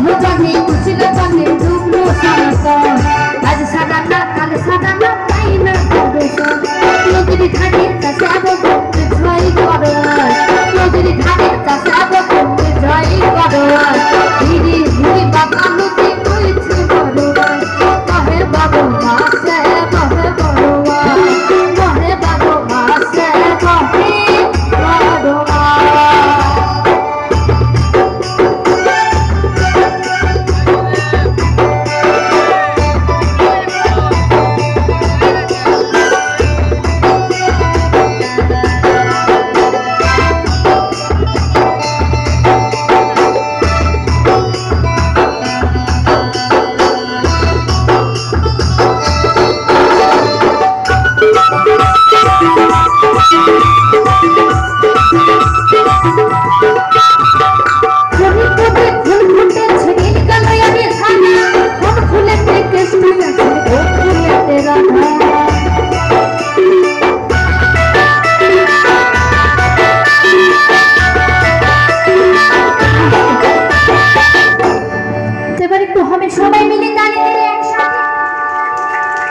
हो जाने कुछ न जाने डूबो सारा आज सादा ना कल सादा ना ताई ना करो लोगरी धाने चासाबो जय करो लोगरी धाने चासाबो जय करो धीरे धीरे बाबा लोके কইছে বড় কহে বাবু মাসে কহে বড় কহে বাবু মাসে কহে বড়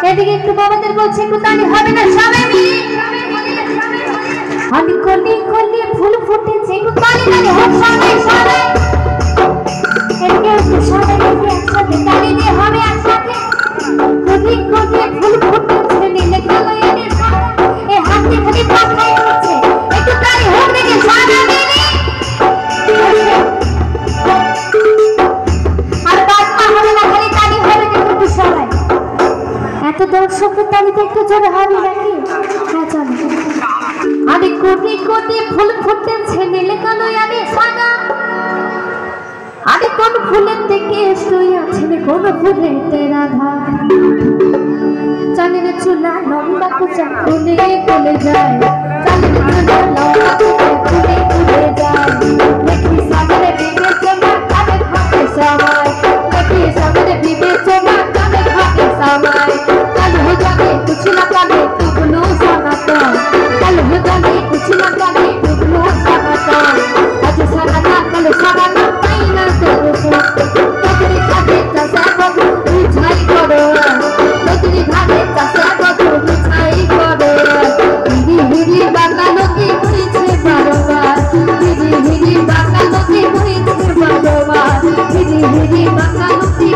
এদিকে একটু বাবাদের বলছে একটু তালি হবে না সবাই মিলে আমি কলি কলি ফুল ফুটেছে একটু তালি তালি হোক সবাই সবাই এদিকে একটু সবাই মিলে একসাথে তালি দিয়ে হবে একসাথে কলি কলি ফুল ফুটেছে নীলে কালাইয়ের সারা এই হাতে খালি পাখাই হচ্ছে একটু তালি হোক দেখে সবাই মিলে আর বাজনা হবে না খালি তালি হবে একটু সবাই এত দর্শকের তালিতে একটু জোরে হবে নাকি হ্যাঁ চলো আমি কোটি কোটি ফুল ফুটেছে নীলে কালোয় আমি সাদা আমি কোন ফুলের থেকে শুই আছেন কোন ফুলেতে রাধা চাঁদের চুলা লম্বা কুচা খুলে খুলে যায় চাঁদের চুলা লম্বা কুচা খুলে খুলে যায় দেখি সাগরে বিবেচনা কানে থাকে সবাই দেখি সাগরে বিবেচনা কানে থাকে সবাই कल हो जाने कुछ न जाने टुकड़ो सनाता कल हो जाने कुछ न जाने टुकड़ो सनाता आज सारा ना कल सारा ना ताई ना करो तोरी खाते तसे बबू बुझाई करो तोरी खाते तसे बबू बुझाई करो हिरी हिरी बांगालो की কইছে বারবার हिरी हिरी बांगालो की কইছে বারবার हिरी हिरी बांगालो की